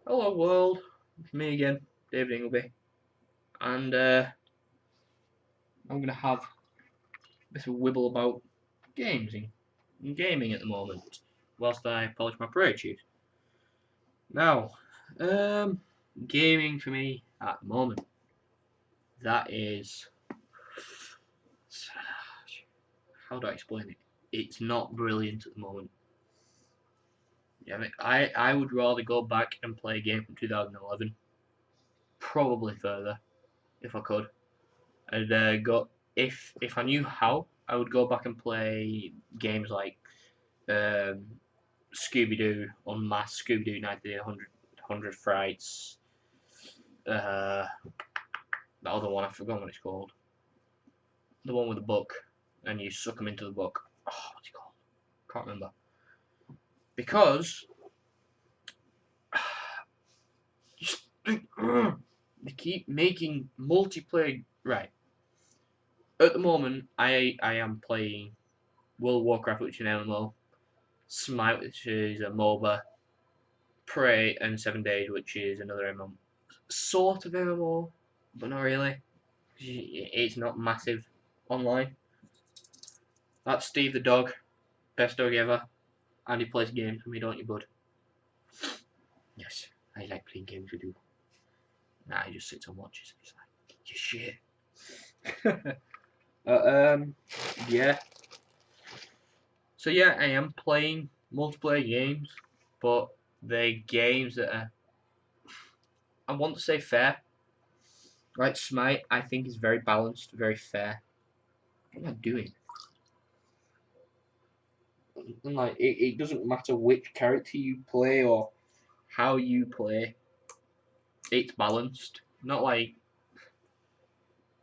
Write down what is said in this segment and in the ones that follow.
Hello world, it's me again, David Ingleby, and I'm gonna have a bit of a wibble about games and gaming at the moment, whilst I polish my parade shoes. Now, um, gaming for me at the moment, that is, how do I explain it? It's not brilliant at the moment. Yeah, I would rather go back and play a game from 2011, probably further, if I could. And go if I knew how, I would go back and play games like um, Scooby Doo Unmasked, Scooby Doo 100 Frights, uh, the other one I forgot what it's called, the one with the book, and you suck them into the book. Oh, what's it called? Can't remember. Because just they keep making multiplayer. Right. At the moment, I am playing World of Warcraft, which is an MMO, Smite, which is a MOBA, Prey, and 7 Days, which is another MMO. Sort of MMO, but not really. It's not massive online. That's Steve the dog, best dog ever, and he plays games with me, don't you, bud? Yes, I like playing games with you. Nah, he just sits and watches. He's like, you shit. Yeah. So yeah, I am playing multiplayer games, but they're games that are, I want to say fair. Like Smite, I think is very balanced, very fair. What am I doing? And like it doesn't matter which character you play or how you play, it's balanced. Not like,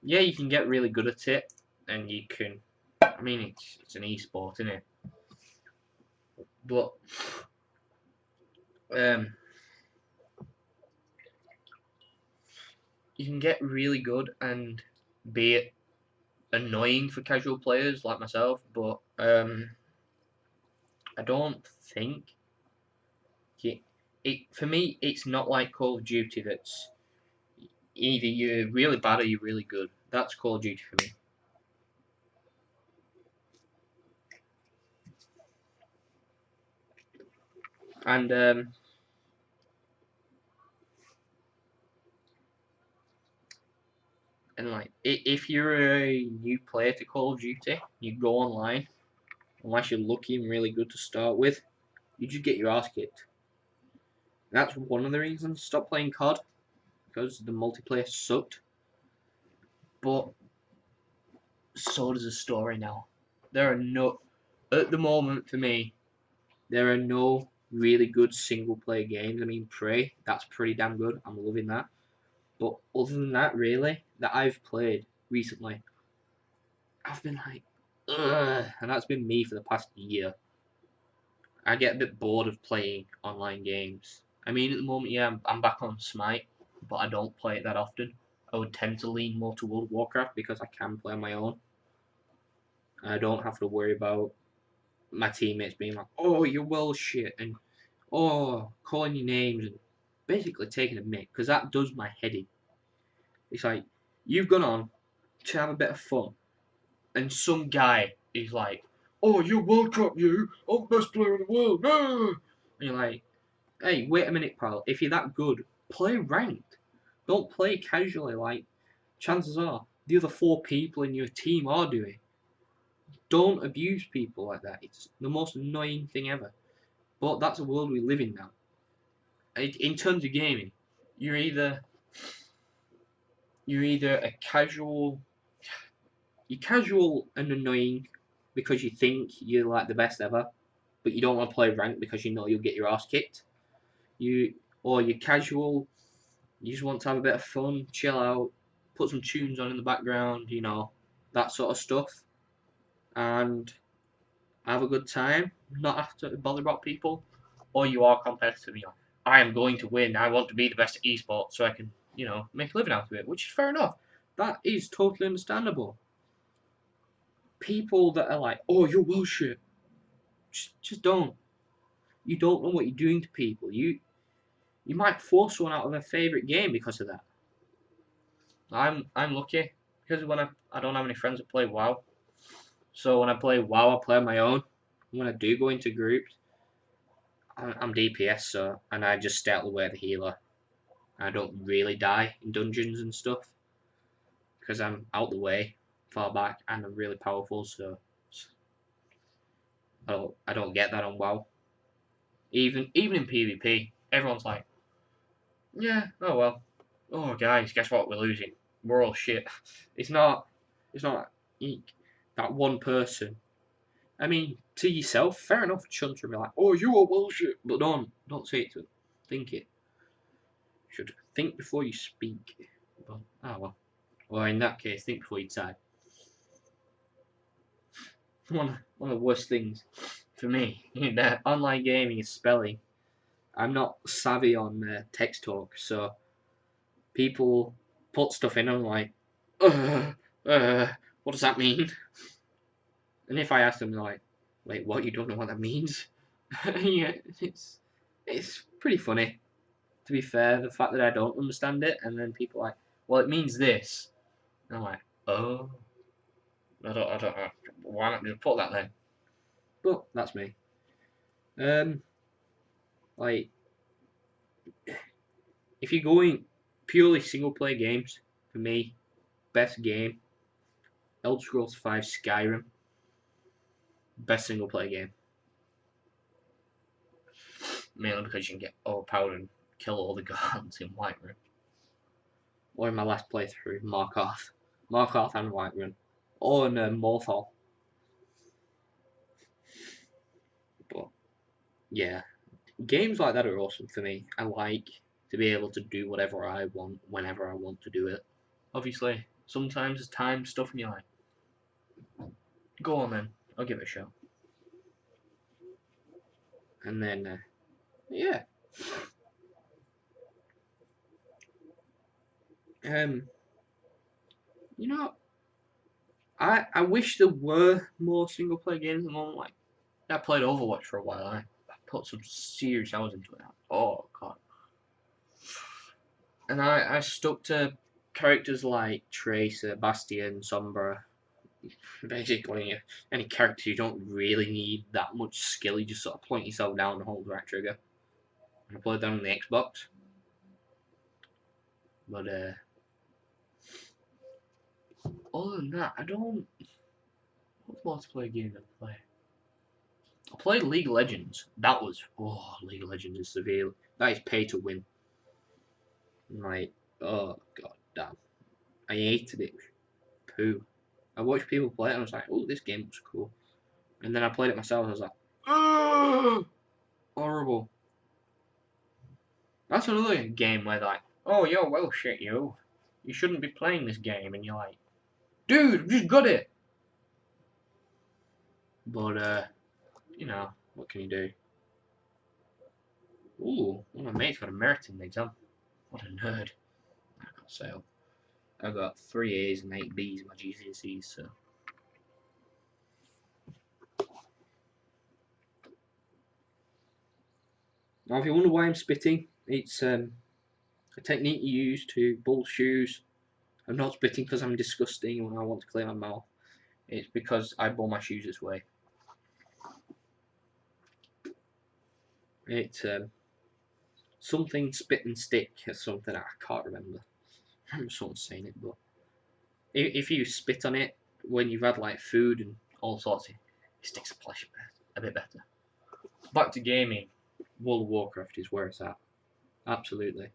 yeah, you can get really good at it, and you can. I mean, it's an e-sport, isn't it? But um, you can get really good and be annoying for casual players like myself. But I don't think it for me. It's not like Call of Duty. That's either you're really bad or you're really good. That's Call of Duty for me. And like if you're a new player to Call of Duty, you go online. Unless you're lucky and really good to start with, you just get your ass kicked. That's one of the reasons. Stop playing COD because the multiplayer sucked. But so does the story now. There are no, at the moment for me, there are no really good single player games. I mean, Prey, that's pretty damn good. I'm loving that. But other than that, really, that I've played recently, I've been like, ugh, and that's been me for the past year. I get a bit bored of playing online games. I mean, at the moment, yeah, I'm back on Smite, but I don't play it that often. I would tend to lean more to World of Warcraft because I can play on my own. I don't have to worry about my teammates being like, "Oh, you're well shit," and "Oh, calling your names," and basically taking a mick because that does my head in. It's like you've gone on to have a bit of fun, and some guy is like, "Oh, you're World Cup, you! I'm the best player in the world!" No! And you're like, "Hey, wait a minute, pal. If you're that good, play ranked. Don't play casually like chances are the other four people in your team are doing. Don't abuse people like that. It's the most annoying thing ever. But that's the world we live in now. In terms of gaming, you're either a casual, you're casual and annoying because you think you're like the best ever, but you don't want to play ranked because you know you'll get your ass kicked. You or you're casual. You just want to have a bit of fun, chill out, put some tunes on in the background, that sort of stuff, and have a good time, not have to bother about people. Or you are competitive, I am going to win, I want to be the best at esports so I can, make a living out of it, which is fair enough. That is totally understandable. People that are like, oh, you're well shit, just don't. You don't know what you're doing to people. You might force someone out of their favourite game because of that. I'm lucky because I don't have any friends that play WoW. So when I play WoW, I play on my own. When I do go into groups, I'm DPS, so and I just stay out of the way of the healer. I don't really die in dungeons and stuff because I'm out the way, far back, and I'm really powerful. So I don't get that on WoW. Even in PvP, everyone's like, yeah, oh well. Oh guys, guess what? We're losing. We're all shit. It's not. It's not that one person. I mean, to yourself, fair enough. Chunter and be like, "Oh, you are bullshit," but don't say it to them. Think it. You should think before you speak. But well. Or in that case, think before you type. One of the worst things for me in online gaming is spelling. I'm not savvy on text talk, so people put stuff in and I'm like, what does that mean? And if I ask them, they're like, wait, what? You don't know what that means? Yeah, it's pretty funny. To be fair, the fact that I don't understand it, and then people are like, well, it means this. And I'm like, oh, I don't know. Why not just put that then? But that's me. Like, if you're going purely single player games, for me, best game, Elder Scrolls 5 Skyrim, best single player game. Mainly because you can get overpowered and kill all the gods in Whiterun. Or in my last playthrough, Markarth and Whiterun. Or in Morthal. But, yeah. Games like that are awesome for me. I like to be able to do whatever I want, whenever I want to do it. Obviously, sometimes there's time stuff and you're like, go on then, I'll give it a shot. And then, yeah. You know, I wish there were more single player games at the moment. Like, I played Overwatch for a while. I put some serious hours into it. Oh god. And I stuck to characters like Tracer, Bastion, Sombra. Basically, any character you don't really need that much skill. You just sort of point yourself down and hold the right trigger. And I played that on the Xbox. But other than that, I don't. What multiplayer game did I play? I played League of Legends. That was League of Legends is severe. That is pay to win. Like, oh god damn. I hated it. Poo. I watched people play it and I was like, oh, this game looks cool. And then I played it myself and I was like, oh, horrible. That's another game where they're like, oh, yo, well, shit, you. You shouldn't be playing this game. And you're like, dude, I've just got it. But, you know, what can you do? Ooh, one of my mates got a merit in the exam. What a nerd. I got sale. I got 3 A's and 8 B's in my GCSEs, so. Now, if you wonder why I'm spitting, it's a technique you use to bull shoes. I'm not spitting because I'm disgusting when I want to clear my mouth. It's because I bull my shoes this way. It's something spit and stick or something. I can't remember. I remember someone saying it, but if you spit on it when you've had like food and all sorts, it sticks a bit better. Back to gaming. World of Warcraft is where it's at. Absolutely.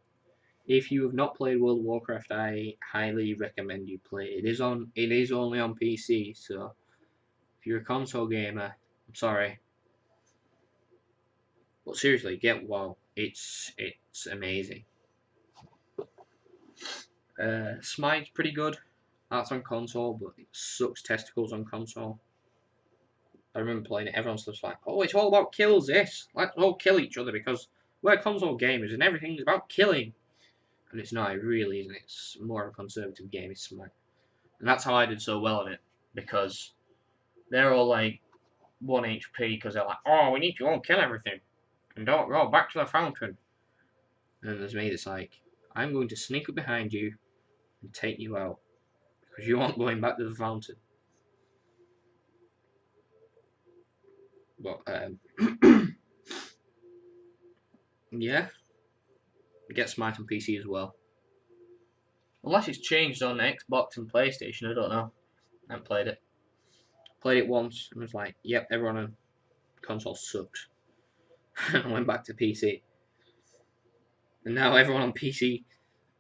If you have not played World of Warcraft, I highly recommend you play. It is only on PC, so if you're a console gamer, I'm sorry. But seriously, get WoW. It's amazing. Smite's pretty good. That's on console, but it sucks testicles on console. I remember playing it, everyone's just like, oh, it's all about kills, this. Let's all kill each other because we're console gamers and everything's about killing. And it's not, it really isn't. It's more of a conservative game, it's Smite. And that's how I did so well in it, because they're all like 1 HP because they're like, oh, we need to all kill everything. And don't go back to the fountain. And there's me that's like, I'm going to sneak up behind you and take you out because you aren't going back to the fountain. But yeah, get Smite on PC as well. Unless it's changed on Xbox and PlayStation, I don't know. I haven't played it. Played it once and was like, yep, everyone on console sucks. And I went back to PC. And now everyone on PC,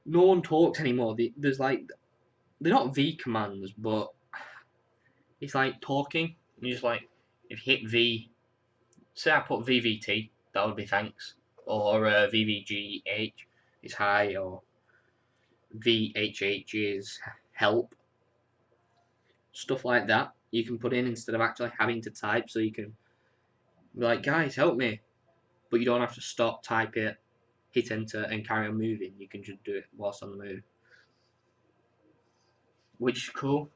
no one talks anymore. There's like, they're not V commands, but it's like talking. And you just like, if you hit V, say I put VVT, that would be thanks. Or VVGH is hi, or VHH is help. Stuff like that you can put in instead of actually having to type, so you can be like, guys, help me. But you don't have to stop, type it, hit enter, and carry on moving. You can just do it whilst on the move. Which is cool.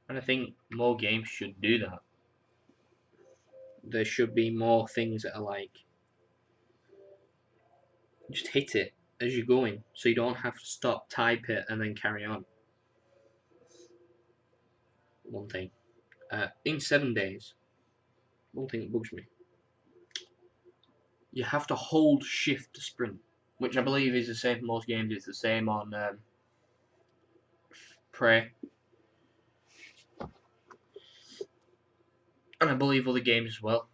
And I think more games should do that. There should be more things that are like, just hit it as you're going, so you don't have to stop, type it, and then carry on. One thing. In 7 days, one thing that bugs me. You have to hold shift to sprint, which I believe is the same for most games. It's the same on Prey. And I believe other games as well.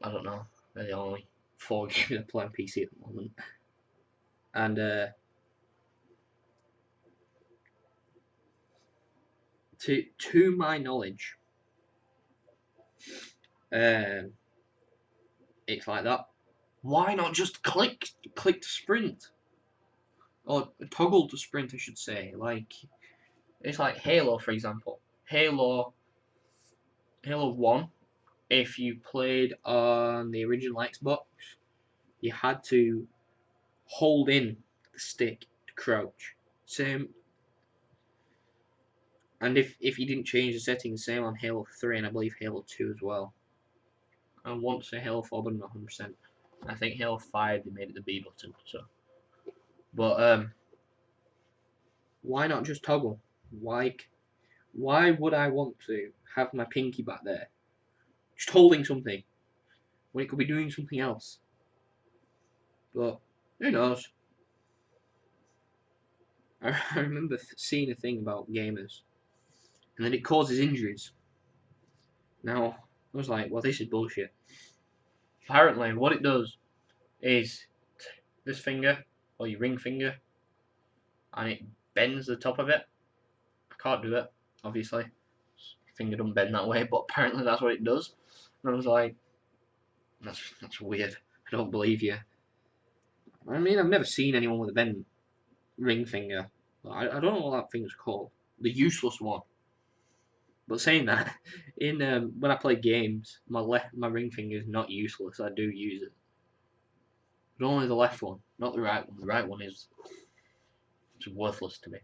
I don't know. They're the only 4 games I play on PC at the moment. And to my knowledge, it's like that. Why not just click to sprint? Or toggle to sprint, I should say. Like, it's like Halo, for example. Halo 1, if you played on the original Xbox, you had to hold in the stick to crouch. Same. And if you didn't change the settings, same on Halo 3 and I believe Halo 2 as well. I want to say Halo 4, but not 100%. I think Halo 5 they made it the B button. So, but why not just toggle? Why would I want to have my pinky back there, just holding something, when it could be doing something else? But who knows? I remember seeing a thing about gamers, and then it causes injuries. Now I was like, well, this is bullshit. Apparently, what it does is this finger, or your ring finger, and it bends the top of it. I can't do it, obviously. Finger don't bend that way, but apparently that's what it does. And I was like, that's weird. I don't believe you. I mean, I've never seen anyone with a bent ring finger. I don't know what that thing's called. The useless one. But saying that, in when I play games, my ring finger is not useless. I do use it, but only the left one, not the right one. The right one is worthless to me.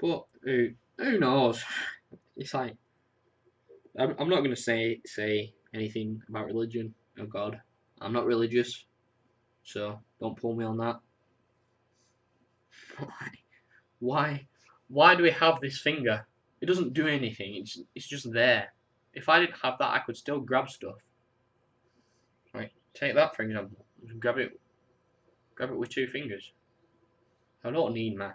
But who knows? It's like I'm not gonna say anything about religion or God. I'm not religious, so don't pull me on that. Why do we have this finger? It doesn't do anything. It's just there. If I didn't have that, I could still grab stuff. Right, take that for example. Just grab it with 2 fingers. I don't need my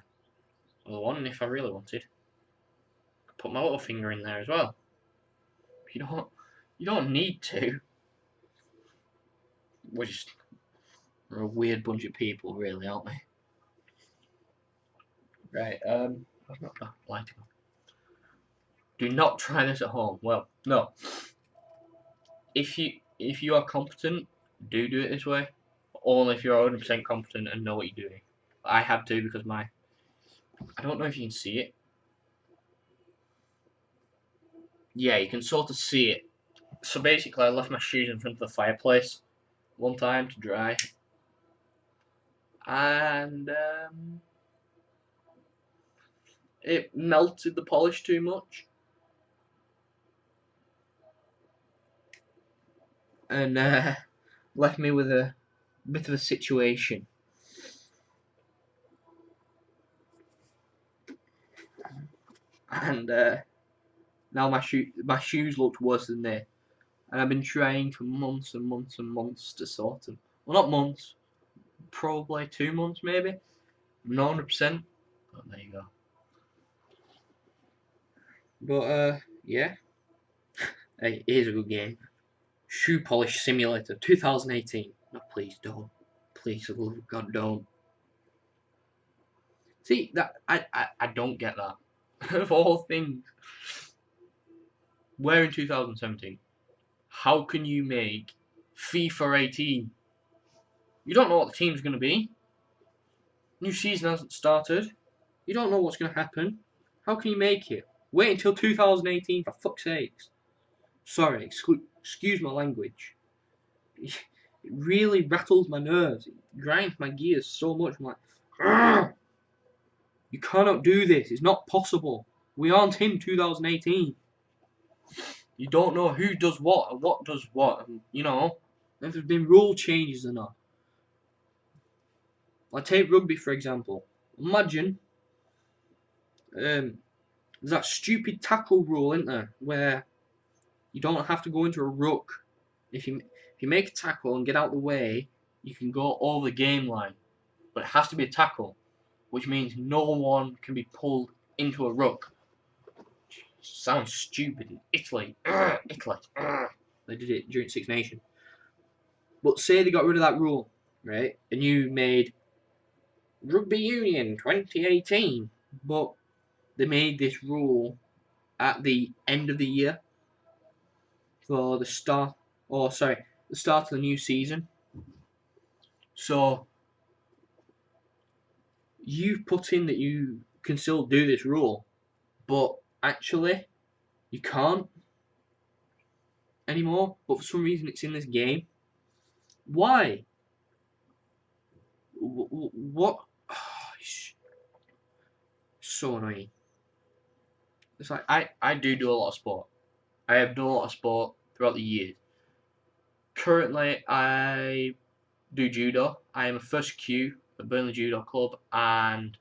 other one if I really wanted. I could put my little finger in there as well. You don't need to. We're a weird bunch of people, really, aren't we? Right. I've not got lighting on. Do not try this at home. Well, no. If you are competent, do it this way. Only if you're 100% competent and know what you're doing. I had to because I don't know if you can see it. Yeah, you can sort of see it. So basically, I left my shoes in front of the fireplace one time to dry, and it melted the polish too much, and left me with a bit of a situation. And now my shoes looked worse than they. And I've been trying for months and months and months to sort them. Well, not months, probably 2 months maybe. Not 100%. But there you go. But yeah. Hey, here's a good game. Shoe Polish Simulator 2018. No, please don't. Please, for the love of God, don't. See, that I don't get that. Of all things. We're in 2017. How can you make FIFA 18? You don't know what the team's going to be. New season hasn't started. You don't know what's going to happen. How can you make it? Wait until 2018, for fuck's sakes. Sorry, excuse my language. It really rattles my nerves. It grinds my gears so much. I'm like, Argh! You cannot do this. It's not possible. We aren't in 2018. You don't know who does what and what does what. And, you know, if there's been rule changes or not. Like take rugby for example. Imagine there's that stupid tackle rule, isn't there, where you don't have to go into a ruck. If you make a tackle and get out the way, you can go over the game line, but it has to be a tackle, which means no one can be pulled into a ruck. Sounds stupid. Italy, Italy, they did it during Six Nations. But say they got rid of that rule, right? And you made Rugby Union 2018, but they made this rule at the end of the year for the start of the new season. So you've put in that you can still do this rule, but actually you can't anymore. But for some reason it's in this game. Why? What? Oh, so annoying. It's like I do a lot of sport. I have done a lot of sport throughout the years. Currently, I do judo. I am a first Q at Burnley Judo Club, and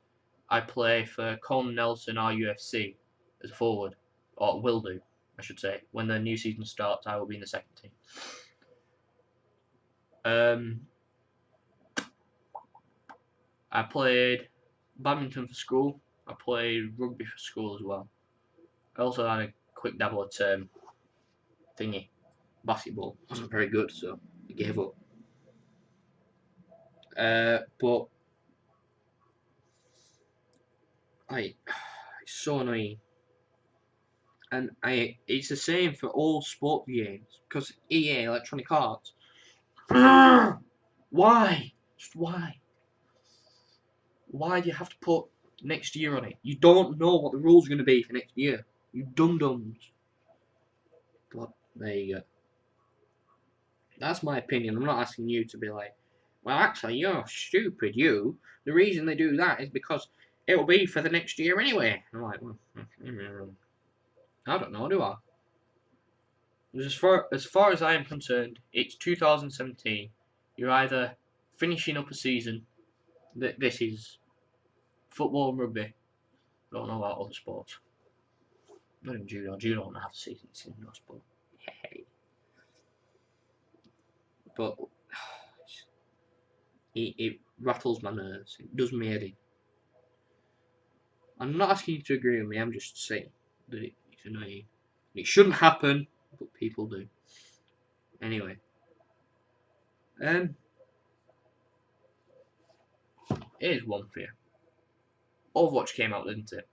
I play for Colin Nelson RUFC as a forward, or will do, I should say. When the new season starts, I will be in the second team. I played badminton for school. I played rugby for school as well. I also had a quick dabble at basketball. Wasn't very good, so I gave up. But it's so annoying. And it's the same for all sport games, because EA, Electronic Arts. Why? Just why? Why do you have to put next year on it? You don't know what the rules are going to be for next year. You dum-dums. But there you go. That's my opinion. I'm not asking you to be like, well, actually, you're stupid, you. The reason they do that is because it'll be for the next year anyway. I'm like, well, I don't know, do I? As far as I am concerned, it's 2017. You're either finishing up a season. This is football and rugby. I don't know about other sports. Not even judo. Judo don't have a season. It's no sport. Hey. But it rattles my nerves. It does me head in. I'm not asking you to agree with me. I'm just saying that it's annoying. It shouldn't happen, but people do. Anyway. Here's one for you. Overwatch came out, didn't it?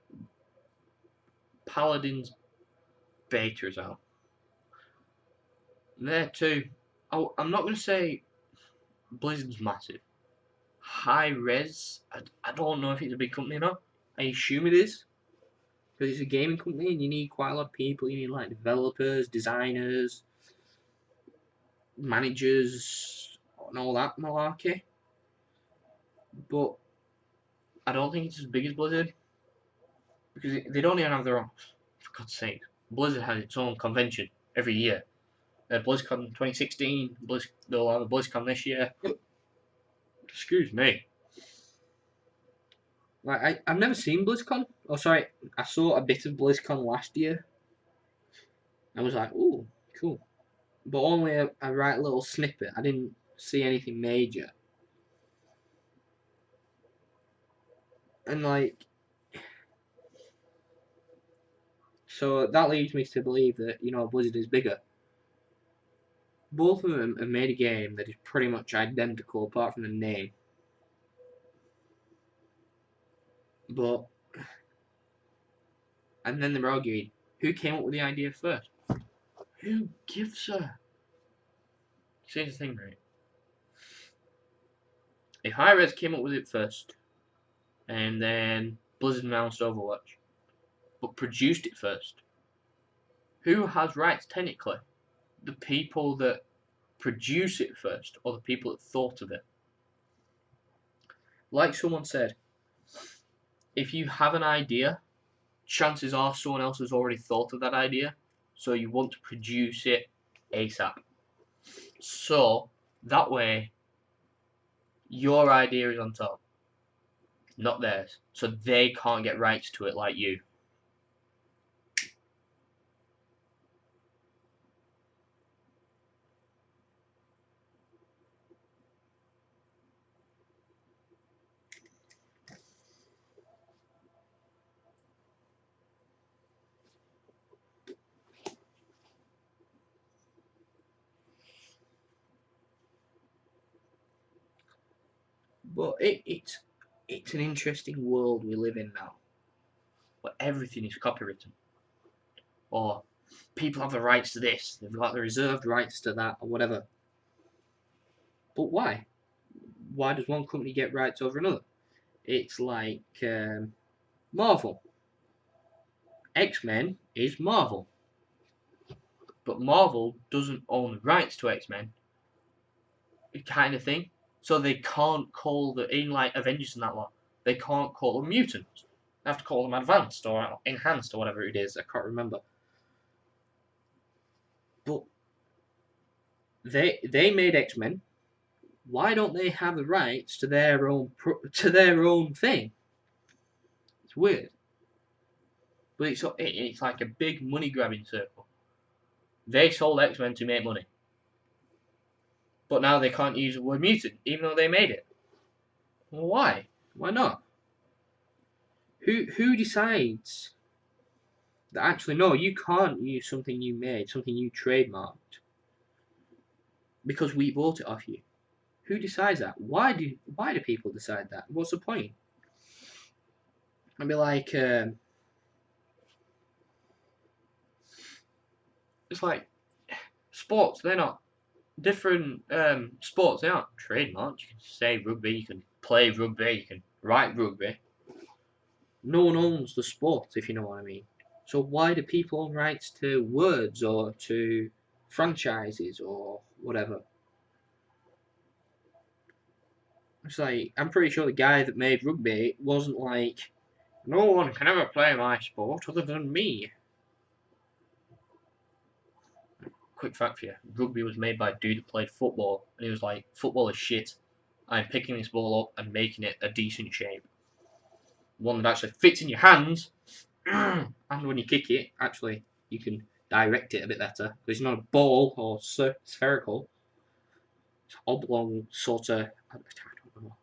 Paladins beta is out. There too. I'm not going to say Blizzard's massive. Hi-Rez, I don't know if it's a big company or not. I assume it is. Because it's a gaming company and you need quite a lot of people. You need like developers, designers, managers, and all that malarkey. But I don't think it's as big as Blizzard. Because they don't even have their own. For God's sake. Blizzard has its own convention every year. BlizzCon 2016, they'll have a BlizzCon this year. Excuse me. Like I've never seen BlizzCon. Oh, sorry, I saw a bit of BlizzCon last year. I was like, ooh, cool, but only a right little snippet. I didn't see anything major. And like, so that leads me to believe that, you know, Blizzard is bigger. Both of them have made a game that is pretty much identical apart from the name. But, and then they're arguing, who came up with the idea first? Who gives a? See the thing, right? If Hi-Rez came up with it first, and then Blizzard announced Overwatch, but produced it first, who has rights technically? The people that produce it first, or the people that thought of it? Like someone said, if you have an idea, chances are someone else has already thought of that idea, so you want to produce it ASAP. So that way, your idea is on top, not theirs. So they can't get rights to it like you. But it's an interesting world we live in now, where everything is copywritten, or people have the rights to this, they've got the reserved rights to that, or whatever. But why? Why does one company get rights over another? It's like Marvel. X-Men is Marvel, but Marvel doesn't own the rights to X-Men, kind of thing. So they can't call the in like Avengers and that lot. They can't call them mutants. They have to call them advanced or enhanced or whatever it is. I can't remember. But they made X-Men. Why don't they have the rights to their own thing? It's weird. But it's like a big money grabbing circle. They sold X-Men to make money, but now they can't use the word mutant, even though they made it. Well, why? Why not? Who decides that actually no, you can't use something you made, something you trademarked, because we bought it off you? Who decides that? Why do people decide that? What's the point? I'd be like, it's like sports. They're not different sports. They aren't trademarked. You can say rugby. You can play rugby. You can write rugby. No one owns the sport, if you know what I mean. So why do people own rights to words or to franchises or whatever? It's like, I'm pretty sure the guy that made rugby wasn't like, no one can ever play my sport other than me. Quick fact for you, rugby was made by a dude that played football, and he was like, football is shit. I'm picking this ball up and making it a decent shape. One that actually fits in your hands, and when you kick it, actually, you can direct it a bit better, because it's not a ball or spherical. It's oblong, sort of, I don't know.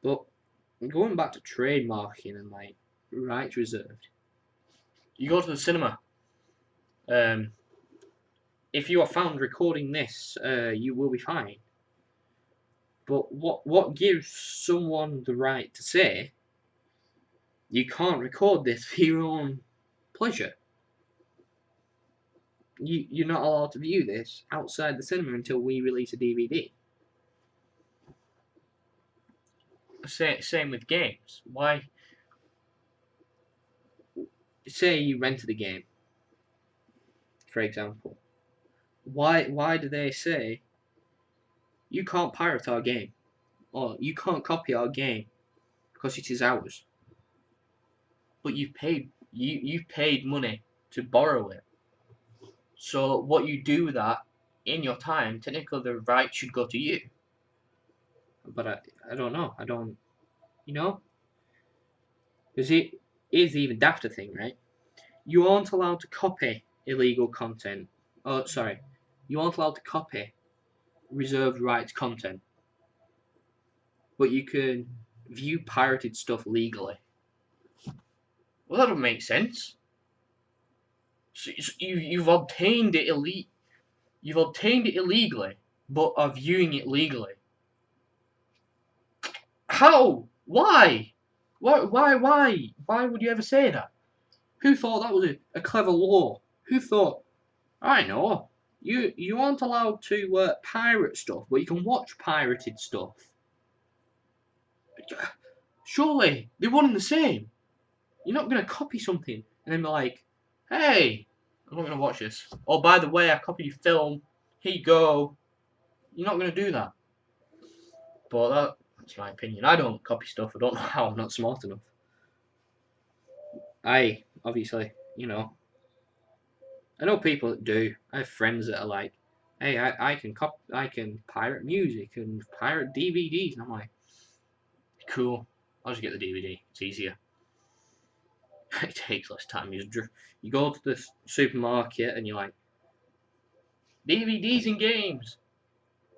But going back to trademarking and like rights reserved, you go to the cinema. If you are found recording this, you will be fined. But what gives someone the right to say you can't record this for your own pleasure? You're not allowed to view this outside the cinema until we release a DVD. Same with games. Why? Say you rented a game, for example. Why do they say you can't pirate our game, or you can't copy our game because it is ours? But you've paid money to borrow it. So what you do with that in your time, technically the right should go to you. but I don't know. I don't, you know, because it is even dafter thing, right? You aren't allowed to copy illegal content. Oh, sorry, you aren't allowed to copy reserved rights content, but you can view pirated stuff legally. Well, that don't make sense. So you've obtained it You've obtained it illegally, but are viewing it legally. How? Why? Why would you ever say that? Who thought that was a clever law? Who thought, I know, you aren't allowed to pirate stuff, but you can watch pirated stuff. Surely, they're one and the same. You're not going to copy something and then be like, hey, I'm not going to watch this. Oh, by the way, I copied your film. Here you go. You're not going to do that. But that's my opinion. I don't copy stuff. I don't know how. I'm not smart enough. I, obviously, I know people that do. I have friends that are like, hey, I can pirate music and pirate DVDs. And I'm like, cool. I'll just get the DVD. It's easier. It takes less time. You go to the supermarket and you're like, DVDs and games.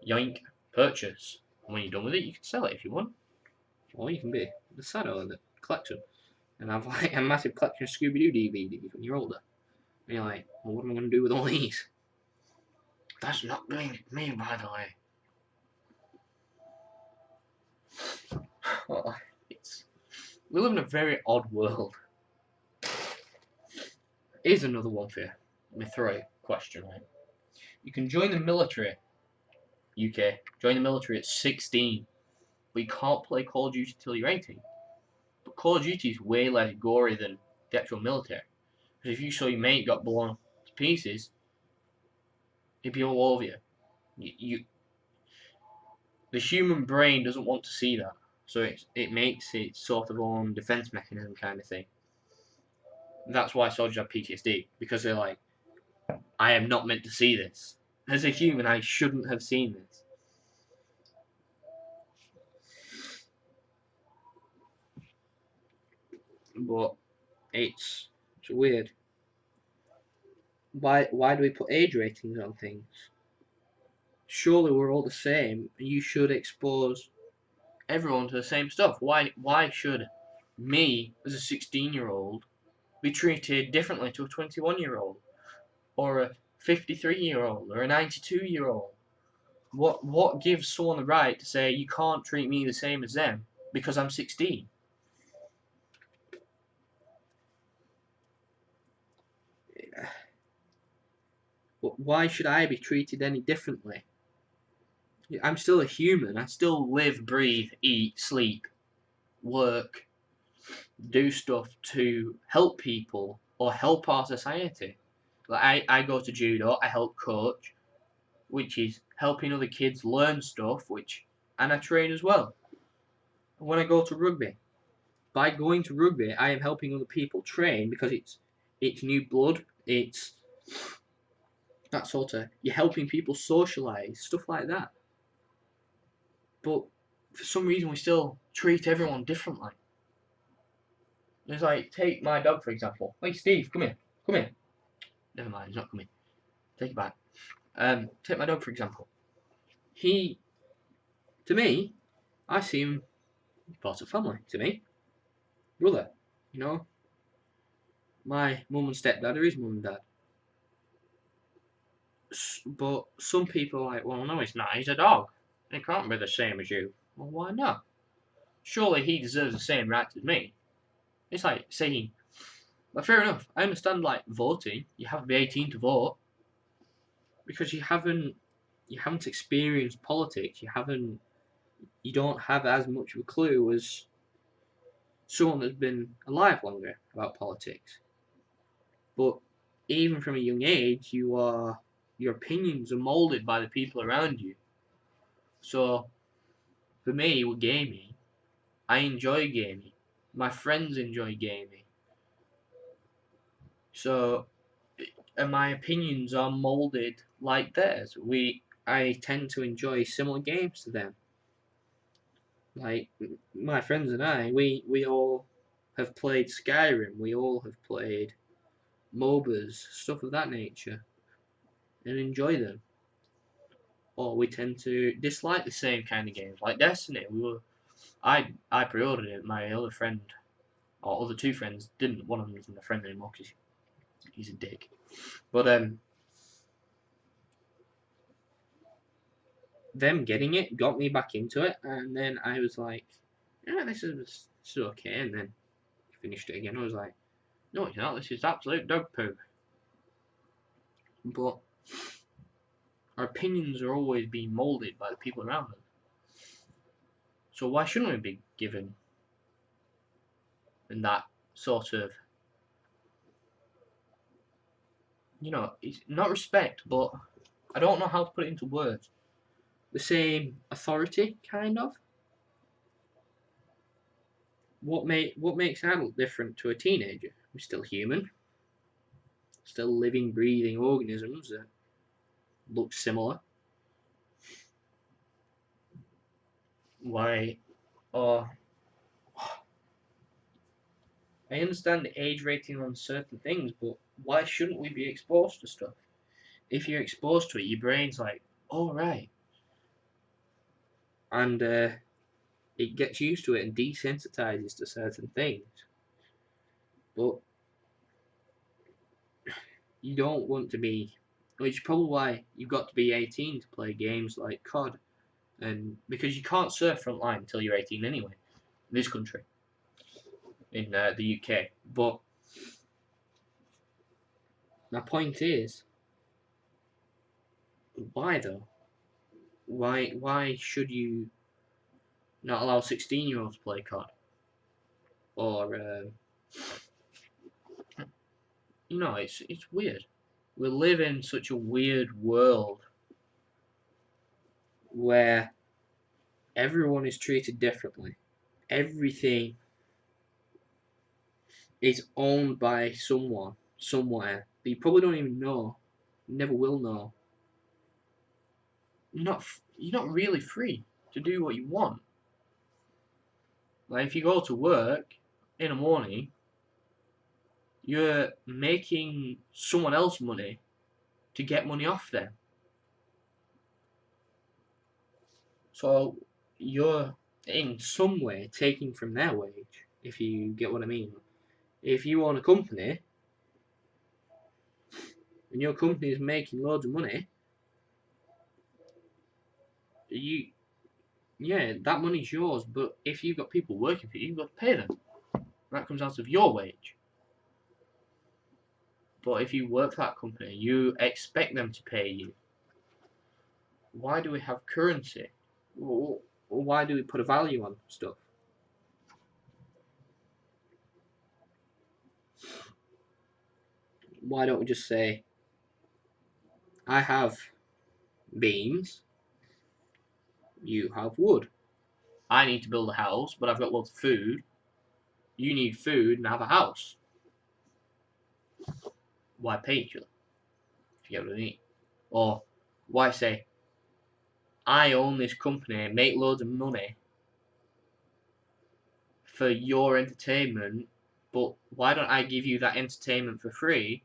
Yoink. Purchase. And when you're done with it, you can sell it if you want. Or you can be the Sado of the collection and have like a massive collection of Scooby-Doo DVDs when you're older. And you're like, well, what am I going to do with all these? That's not going with me, by the way. Well, we live in a very odd world. Here's another one for you. Let me throw a question, right? You can join the military, UK, join the military at 16, but you can't play Call of Duty till you're 18. But Call of Duty is way less gory than the actual military. Because if you saw your mate got blown to pieces, it'd be all over you. The human brain doesn't want to see that, so it makes it sort of own defense mechanism kind of thing. That's why soldiers have PTSD, because they're like, I am not meant to see this. As a human, I shouldn't have seen this. But it's weird. Why do we put age ratings on things? Surely we're all the same, and you should expose everyone to the same stuff. Why should me, as a 16-year-old, be treated differently to a 21-year-old? Or a 53-year-old? Or a 92-year-old? What gives someone the right to say you can't treat me the same as them because I'm 16? Why should I be treated any differently? I'm still a human. I still live, breathe, eat, sleep, work, do stuff to help people or help our society. Like I go to judo, I help coach, which is helping other kids learn stuff, and I train as well. And when I go to rugby, by going to rugby, I am helping other people train because it's new blood, it's that sort of, you're helping people socialise, stuff like that. But for some reason we still treat everyone differently. It's like, take my dog for example. Hey Steve, come here. Never mind, he's not coming. Take it back. Take my dog for example. To me, I see him part of family. To me, brother. My mum and stepdad are his mum and dad. But some people are like, well, no, it's not. He's a dog. He can't be the same as you. Well, why not? Surely he deserves the same rights as me. It's like saying, but fair enough. I understand, like voting. You have to be 18 to vote because you haven't experienced politics. You don't have as much of a clue as someone that's been alive longer about politics. But even from a young age, your opinions are molded by the people around you. So, for me, with gaming, I enjoy gaming. My friends enjoy gaming. So, and my opinions are molded like theirs. I tend to enjoy similar games to them. Like my friends and I, we all have played Skyrim. We all have played MOBAs, stuff of that nature, and enjoy them. Or we tend to dislike the same kind of games, like Destiny. I pre-ordered it. My other friend, or other two friends, didn't. One of them isn't a friend anymore because he's a dick. But them getting it got me back into it, and then I was like, yeah, this is okay. And then finished it again. I was like, no, it's not. This is absolute dog poo. But our opinions are always being molded by the people around us. So why shouldn't we be given in that sort of, it's not respect, but I don't know how to put it into words. The same authority, kind of. What makes an adult different to a teenager? We're still human, still living, breathing organisms that look similar. Why? Or I understand the age rating on certain things, but why shouldn't we be exposed to stuff? If you're exposed to it, your brain's like, oh right, and it gets used to it and desensitizes to certain things. But you don't want to be, which is probably why you've got to be 18 to play games like COD, and because you can't surf Frontline until you're 18 anyway, in this country, in the UK. But my point is, why though? Why should you not allow 16-year-olds to play COD? Or it's weird. We live in such a weird world where everyone is treated differently. Everything is owned by someone somewhere that you probably don't even know, never will know. You're not really free to do what you want. Like if you go to work in the morning, you're making someone else money to get money off them. So you're in some way taking from their wage, if you get what I mean. If you own a company and your company is making loads of money, that money's yours, but if you've got people working for you, you've got to pay them. That comes out of your wage. But if you work for that company, you expect them to pay you. Why do we have currency? Or why do we put a value on stuff? Why don't we just say, I have beams, you have wood. I need to build a house, but I've got lots of food. You need food and have a house. Why pay each other? If you get what I mean. Or why say, I own this company, make loads of money for your entertainment, but why don't I give you that entertainment for free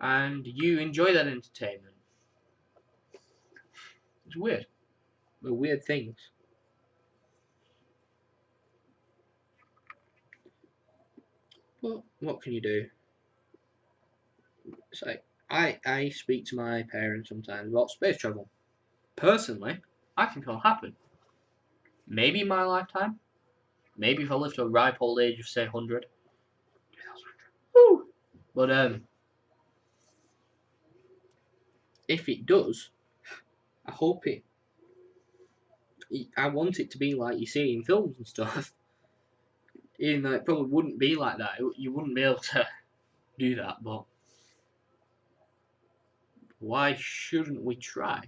and you enjoy that entertainment? It's weird. They're weird things. Well, what can you do? It's like I speak to my parents sometimes about space travel. Personally, I think it'll happen. Maybe in my lifetime. Maybe if I live to a ripe old age of say 100. Woo! But if it does, I hope it. I want it to be like you see in films and stuff. Even though it probably wouldn't be like that. You wouldn't be able to do that. But why shouldn't we try?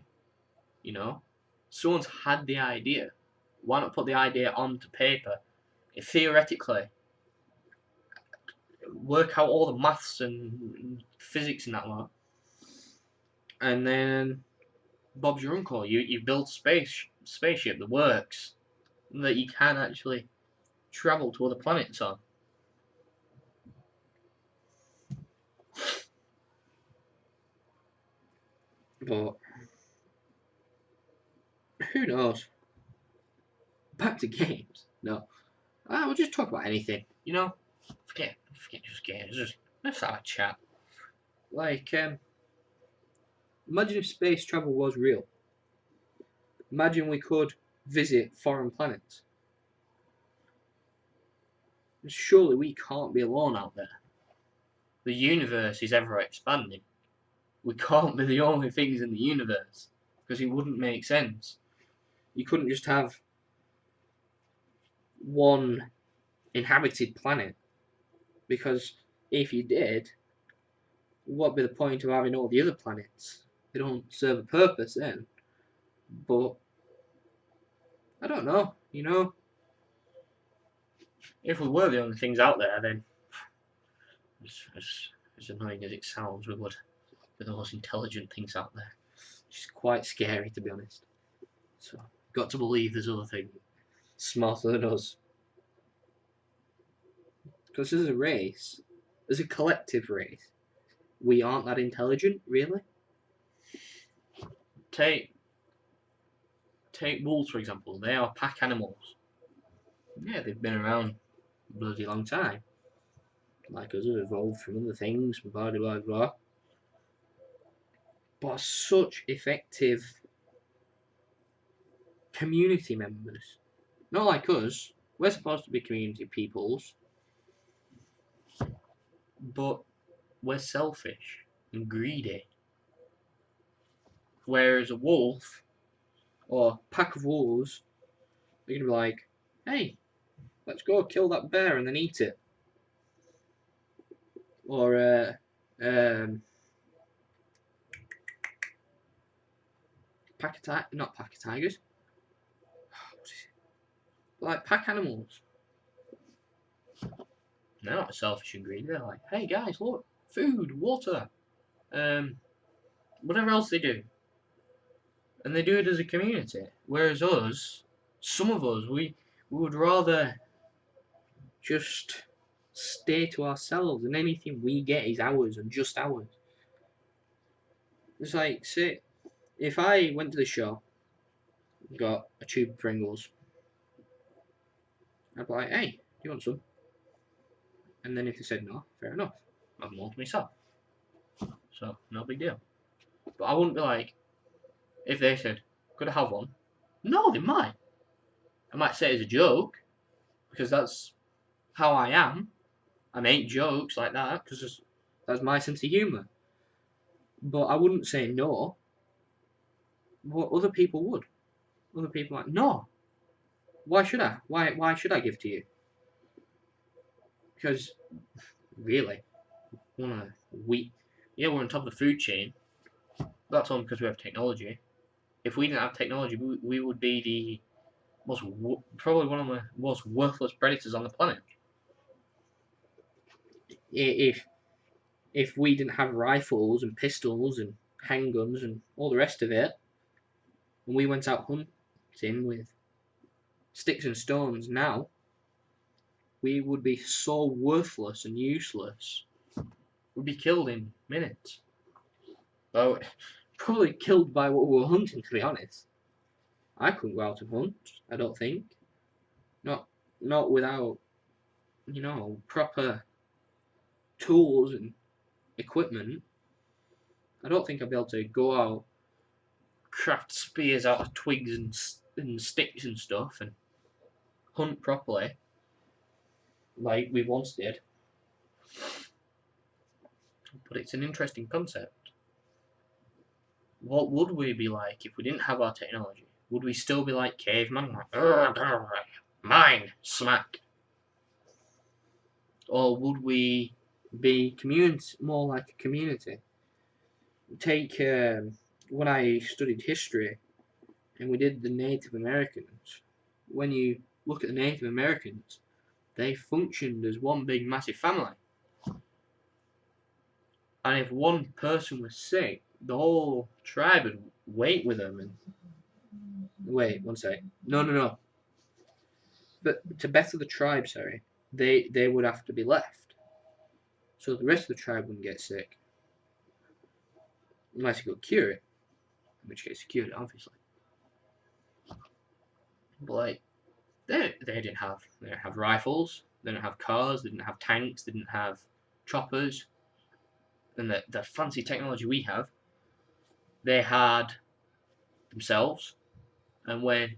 You know, someone's had the idea. Why not put the idea onto paper? Theoretically, work out all the maths and physics and that lot, and then Bob's your uncle. You build spaceship that works. that you can actually travel to other planets on. But who knows? Back to games. No, we'll just talk about anything. You know, forget just games. Just let's have a chat. Like, imagine if space travel was real. Imagine we could visit foreign planets. Surely we can't be alone out there. The universe is ever expanding. We can't be the only things in the universe because it wouldn't make sense. You couldn't just have one inhabited planet, because if you did, what'd be the point of having all the other planets? They don't serve a purpose then. But I don't know, you know. If we were the only things out there, then as annoying as it sounds, we would be the most intelligent things out there. Which is quite scary, to be honest. So got to believe there's other things smarter than us. Because as a race, as a collective race, we aren't that intelligent, really. Take wolves, for example. They are pack animals. Yeah, they've been around a bloody long time. Like us, have evolved from other things, blah blah blah. But are such effective community members. Not like us. We're supposed to be community peoples, but we're selfish and greedy. Whereas a wolf or a pack of wolves, they're gonna be like, hey, let's go kill that bear and then eat it. Or not pack of tigers, like pack animals. They're not selfish and greedy. They're like, hey guys, look, food, water, whatever else they do, and they do it as a community. Whereas us, some of us, we would rather just stay to ourselves, and anything we get is ours and just ours. It's like, say, if I went to the shop, got a tube of Pringles, I'd be like, hey, do you want some? And then if they said no, fair enough. I've more to myself. So, no big deal. But I wouldn't be like, if they said, could I have one? No, they might. I might say it as a joke, because that's how I am. I make jokes like that, because that's my sense of humour. But I wouldn't say no. But other people would. Other people are like, no. Why should I? Why should I give to you? Because, really, we're on top of the food chain. That's all because we have technology. If we didn't have technology, we would be probably one of the most worthless predators on the planet. If we didn't have rifles and pistols and handguns and all the rest of it, and we went out hunting with sticks and stones, now we would be so worthless and useless. We'd be killed in minutes. Oh, probably killed by what we were hunting, to be honest. I couldn't go out and hunt, I don't think. Not without, proper tools and equipment. I don't think I'd be able to go out, craft spears out of twigs and sticks and stuff, and hunt properly, like we once did. But it's an interesting concept. What would we be like if we didn't have our technology? Would we still be like cavemen? Like, mine, smack. Or would we be more like a community? Take when I studied history and we did the Native Americans. When you look at the Native Americans, they functioned as one big massive family. And if one person was sick, the whole tribe would wait with them and wait one sec. No. but to better the tribe, sorry, they would have to be left, so the rest of the tribe wouldn't get sick, unless you could cure it, in which case you cured it, obviously. But like, they didn't have rifles, they didn't have cars, they didn't have tanks, they didn't have choppers, and the fancy technology we have. They had themselves, and when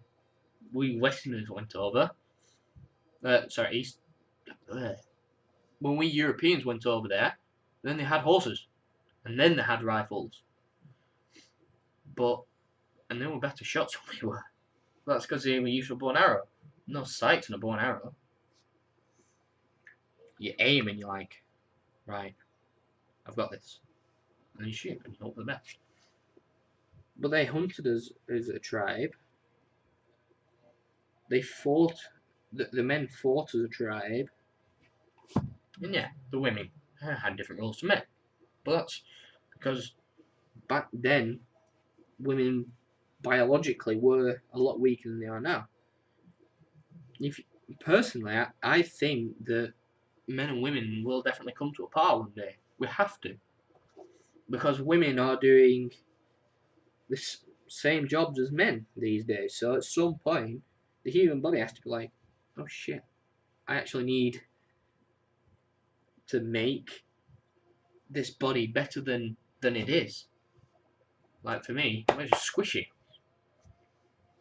we Westerners went over, East, when we Europeans went over there, then they had horses, and then they had rifles, and they were better shots than we were. That's because they were used for a bow and arrow. No sights on a bow and arrow. You aim and you're like, right, I've got this. And you shoot and you hope for the best. But they hunted as a tribe. They fought, the men fought as a tribe. And yeah, the women had different rules to men. But that's because back then, women biologically were a lot weaker than they are now. Personally, I think that men and women will definitely come to a par one day. We have to. Because women are doing the same jobs as men these days. So at some point, the human body has to be like, oh shit, I actually need to make this body better than it is. Like for me, it's just squishy.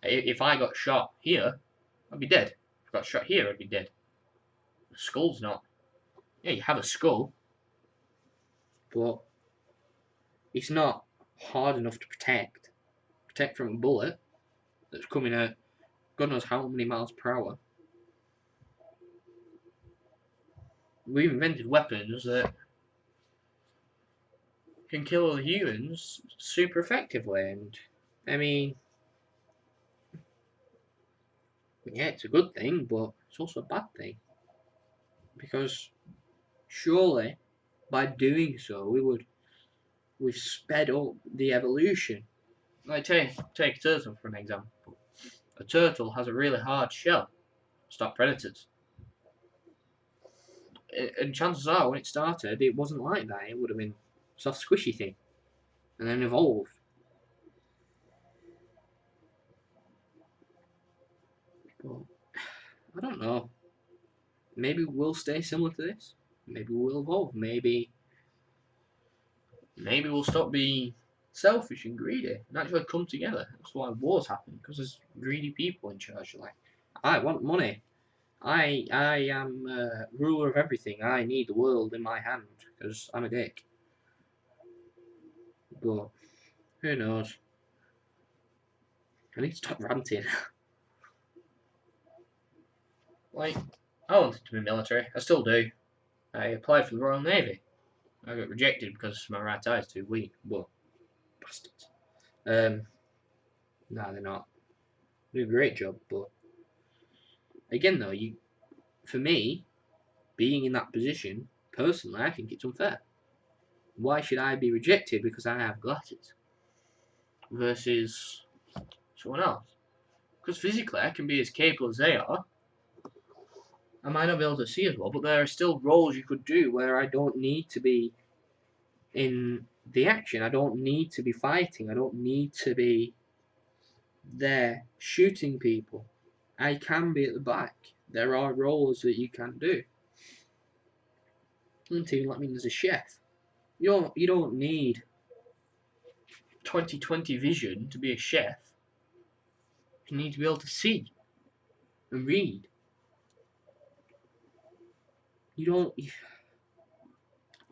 If I got shot here, I'd be dead. If I got shot here, I'd be dead. The skull's not. Yeah, you have a skull, but it's not hard enough to protect from a bullet that's coming at God knows how many miles per hour. We've invented weapons that can kill other humans super effectively, and I mean, yeah, it's a good thing, but it's also a bad thing, because surely by doing so we've sped up the evolution. Like take a turtle for an example. A turtle has a really hard shell to stop predators. And chances are, when it started, it wasn't like that. It would have been a soft, squishy thing, and then evolved. But I don't know. Maybe we'll stay similar to this. Maybe we'll evolve. Maybe we'll stop being selfish and greedy and actually come together. That's why wars happen, because there's greedy people in charge. Like, I want money. I am ruler of everything. I need the world in my hand because I'm a dick. But who knows? I need to stop ranting. Like, I wanted to be military. I still do. I applied for the Royal Navy. I got rejected because my right eye is too weak. Well, bastards. No, they're not. They do a great job, but again, though, for me, being in that position, personally, I think it's unfair. Why should I be rejected because I have glasses versus someone else? Because physically, I can be as capable as they are. I might not be able to see as well, but there are still roles you could do where I don't need to be in the action. I don't need to be fighting. I don't need to be there shooting people. I can be at the back. There are roles that you can do. Until let me as a chef. You don't need 20/20 vision to be a chef. You need to be able to see and read.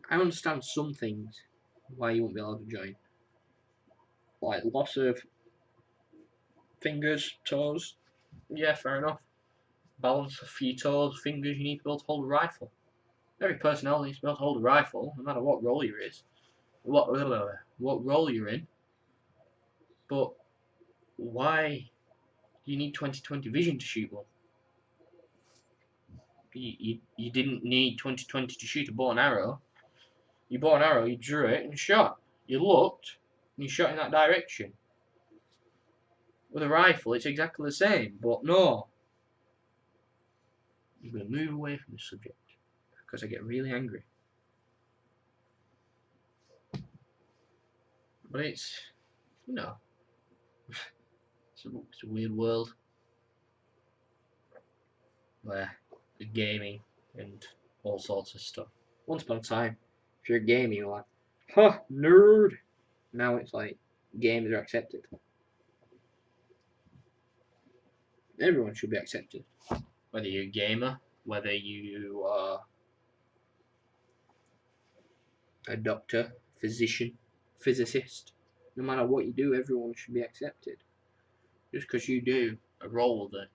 I understand some things why you won't be able to join. Like loss of fingers, toes. Yeah, fair enough. Balance a few toes, fingers, you need to be able to hold a rifle. Every personnel needs to be able to hold a rifle, no matter what role you're in. What role you're in. But why do you need 20/20 vision to shoot one? You didn't need 20/20 to shoot a bow and arrow. You bow and arrow, you drew it and shot. You looked and you shot in that direction. With a rifle, it's exactly the same, but no. I'm going to move away from the subject because I get really angry. But it's, you know, it's a weird world where the gaming and all sorts of stuff. Once upon a time, if you're a gamer, you're like, huh, nerd. Now it's like games are accepted. Everyone should be accepted. Whether you're a gamer, whether you are a doctor, physician, physicist, no matter what you do, everyone should be accepted. Just because you do a role that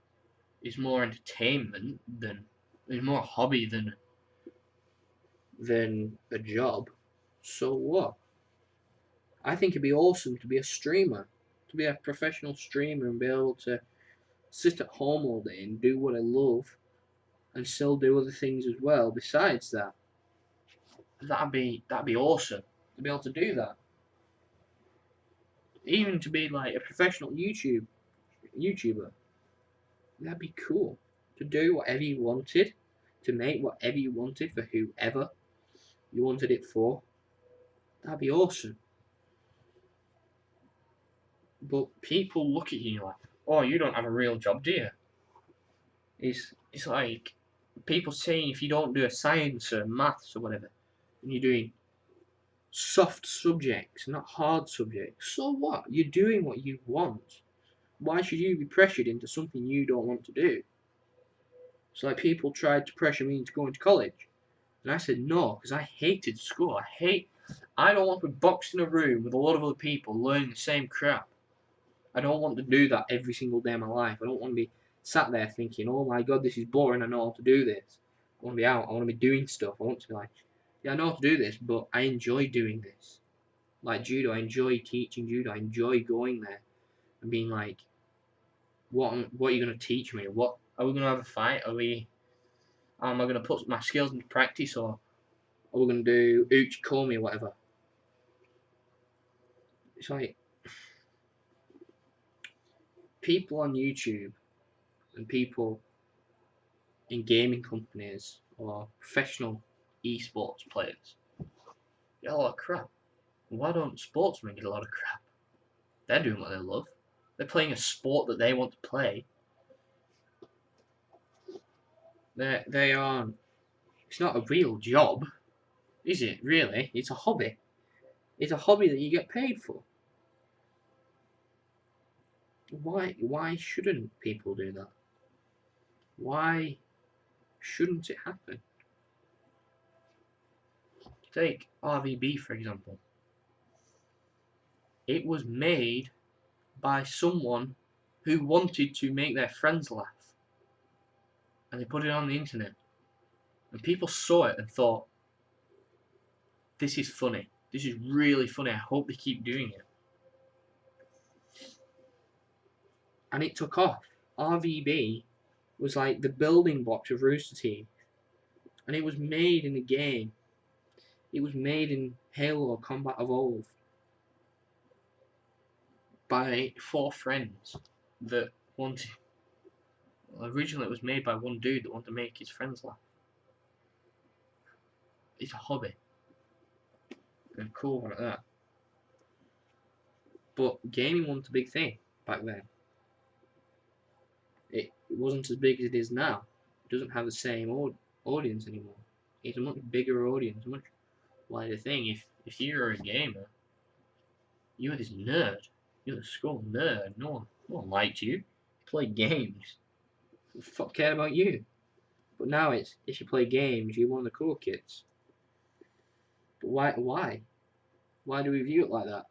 is more entertainment than is more a hobby than a job, so what? I think it'd be awesome to be a streamer, to be a professional streamer and be able to sit at home all day and do what I love and still do other things as well besides that. That'd be awesome to be able to do that. Even to be like a professional YouTuber. That'd be cool. To do whatever you wanted, to make whatever you wanted for whoever you wanted it for. That'd be awesome. But people look at you like, oh, you don't have a real job, do you? It's like people saying if you don't do a science or maths or whatever, and you're doing soft subjects, not hard subjects, so what? You're doing what you want. Why should you be pressured into something you don't want to do? It's like people tried to pressure me into going to college. And I said no, because I hated school. I don't want to be boxed in a room with a lot of other people learning the same crap. I don't want to do that every single day of my life. I don't want to be sat there thinking, oh my god, this is boring, I know how to do this. I want to be out, I want to be doing stuff. I want to be like, yeah, I know how to do this, but I enjoy doing this. Like judo, I enjoy teaching judo. I enjoy going there and being like, what are you going to teach me? What are we going to have a fight? Am I going to put my skills into practice, or are we going to do uchikomi or whatever? It's like people on YouTube and people in gaming companies or professional esports players get a lot of crap. Why don't sportsmen get a lot of crap? They're doing what they love. They're playing a sport that they want to play. They aren't. It's not a real job, is it? Really, it's a hobby. It's a hobby that you get paid for. Why shouldn't people do that? Why shouldn't it happen? Take RVB for example. It was made by someone who wanted to make their friends laugh, and they put it on the internet, and people saw it and thought, this is funny, this is really funny, I hope they keep doing it. And it took off. RVB was like the building blocks of Rooster Teeth, and it was made in a game. It was made in Halo Combat Evolved by 4 friends that wanted. Originally, it was made by one dude that wanted to make his friends laugh. It's a hobby, and cool like that. But gaming wasn't a big thing back then. It wasn't as big as it is now. It doesn't have the same audience anymore. It's a much bigger audience, a much wider thing. If you're a gamer, you're this nerd. You're the school nerd. No one liked you. You play games. Who the fuck cared about you? But now it's if you play games, you're one of the cool kids. But why? Why do we view it like that?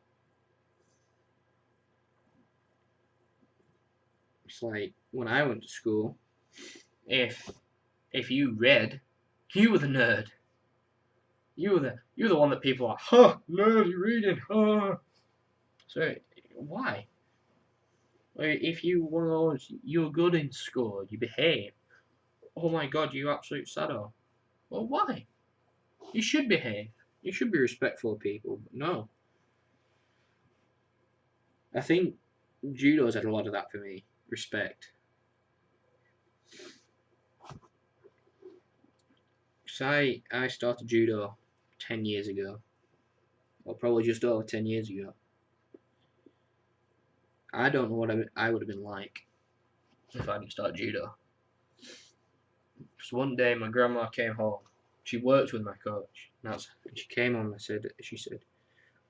It's like when I went to school, if you read, you were the nerd. You were the one that people are, huh, nerd, you're reading, huh. So why? If you one of those, you're good in school, you behave. Oh my god, you absolute sado. Well, why? You should behave. You should be respectful of people, but no. I think judo's had a lot of that for me. Respect. So I started judo 10 years ago, or probably just over 10 years ago. I don't know what I would have been like if I didn't start judo. So one day my grandma came home. She worked with my coach. And she came home and she said,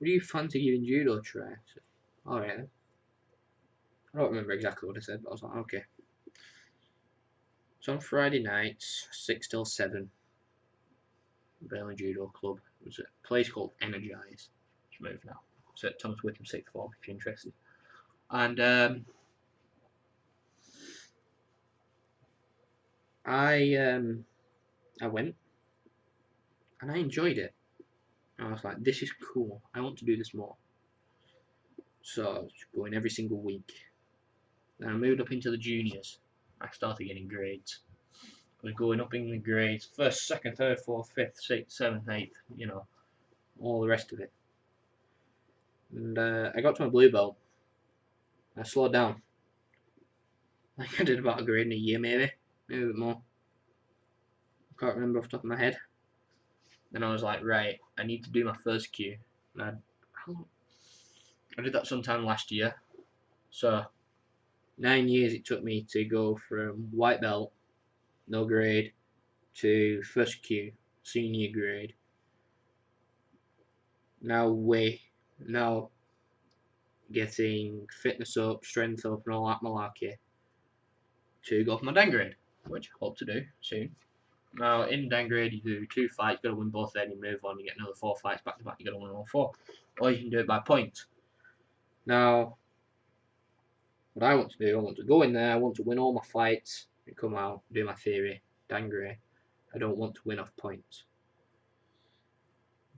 "Would you fancy giving judo a try?" I said, "All right then." I don't remember exactly what I said, but I was like, "Okay." So on Friday nights, 6 till 7, Burnley Judo Club. It was a place called Energize. It's moved now. It's at Thomas Wickham Sixth Form if you're interested. And I went and I enjoyed it. I was like, this is cool. I want to do this more. So I was going every single week. Then I moved up into the juniors. I started getting grades. I was going up in the grades, first, second, third, fourth, fifth, sixth, seventh, eighth, all the rest of it. And I got to my blue belt. I slowed down. Like I did about a grade in a year, maybe a bit more. I can't remember off the top of my head. Then I was like, right, I need to do my first kyu. And I did that sometime last year. So 9 years it took me to go from white belt, no grade, to first kyu, senior grade. Now getting fitness up, strength up, and all that malarkey to go for my Dan grade, which I hope to do soon. Now in Dan grade you do 2 fights, you gotta win both, then you move on, you get another 4 fights back to back, you gotta win all 4. Or you can do it by points. Now what I want to do, I want to go in there, I want to win all my fights and come out, do my theory, Dan grade. I don't want to win off points.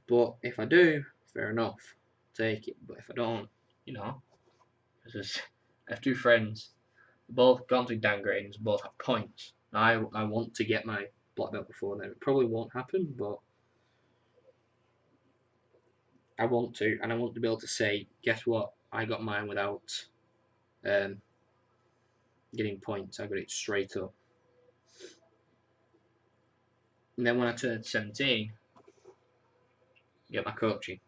But if I do, fair enough, take it. But if I don't, because I have 2 friends, both gone to Dan grades, both have points. I want to get my black belt before then. It probably won't happen, but I want to, and I want to be able to say, guess what? I got mine without getting points. I got it straight up. And then when I turned 17, get my coaching.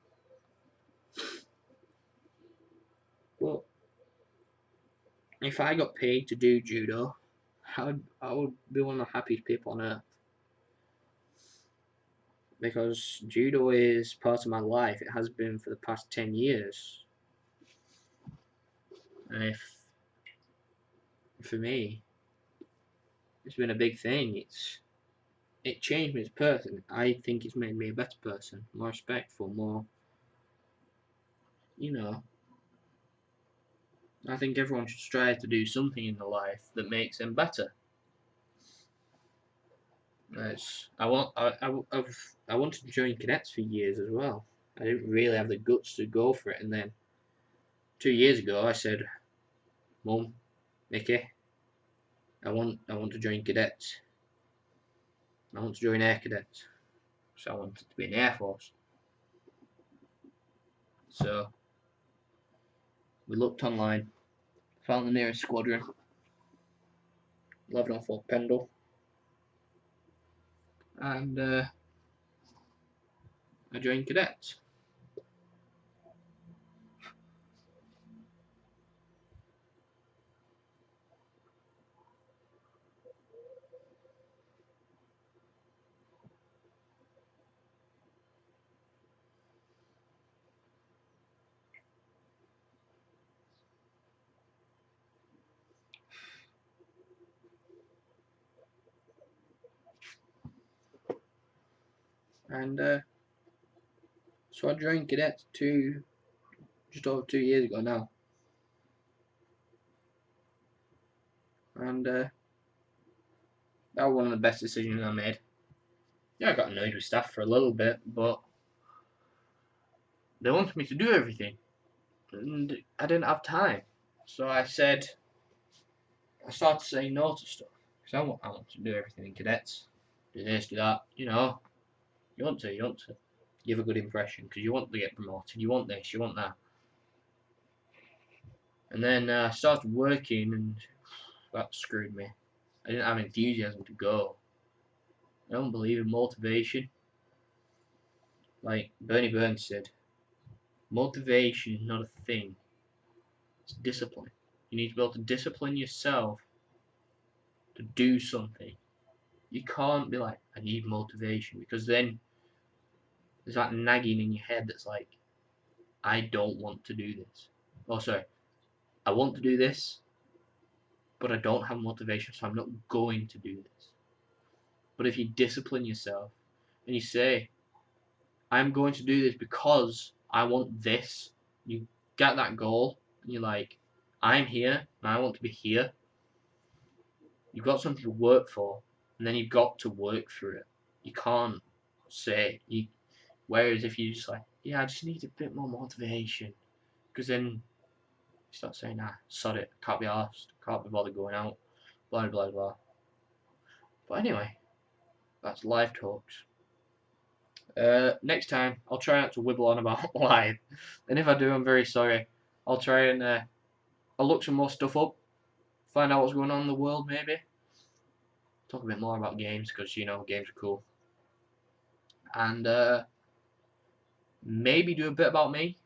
Well, if I got paid to do judo, I would be one of the happiest people on earth. Because judo is part of my life. It has been for the past 10 years. And for me, it's been a big thing. It changed me as a person. I think it's made me a better person, more respectful, more, I think everyone should strive to do something in their life that makes them better. I wanted to join cadets for years as well. I didn't really have the guts to go for it, and then 2 years ago I said, "Mum, Mickey, I want to join cadets. I want to join Air Cadets." So I wanted to be in the Air Force. So we looked online, found the nearest squadron, 1104 Pendle, and I joined cadets. And so I joined cadets just over 2 years ago now. And that was one of the best decisions I made. Yeah, I got annoyed with staff for a little bit, but they wanted me to do everything, and I didn't have time. So I started saying no to stuff, because I want to do everything in cadets. Do this, do that, you want to give a good impression, because you want to get promoted, you want this, you want that. And then I started working, and that screwed me. I didn't have enthusiasm to go. I don't believe in motivation. Like Bernie Burns said, motivation is not a thing. It's discipline. You need to be able to discipline yourself to do something. You can't be like, I need motivation, because then there's that nagging in your head that's like, I don't want to do this. Oh, sorry, I want to do this, but I don't have motivation, so I'm not going to do this. But if you discipline yourself and you say, I'm going to do this because I want this, you get that goal, and you're like, I'm here and I want to be here. You've got something to work for, and then you've got to work for it. You can't say you. Whereas if you just like, yeah, I just need a bit more motivation, because then you start saying, nah, sod it, can't be arsed, can't be bothered going out, blah blah blah. But anyway, that's live talks. Next time I'll try not to wibble on about live, and if I do, I'm very sorry. I'll try and I'll look some more stuff up, find out what's going on in the world, maybe talk a bit more about games, because you know games are cool, and maybe do a bit about me,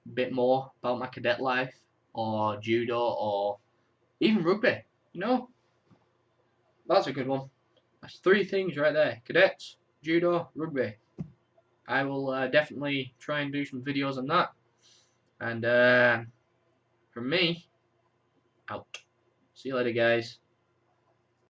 a bit more about my cadet life, or judo, or even rugby. You know, that's a good one. That's 3 things right there: cadets, judo, rugby. I will definitely try and do some videos on that. And from me, out. See you later, guys.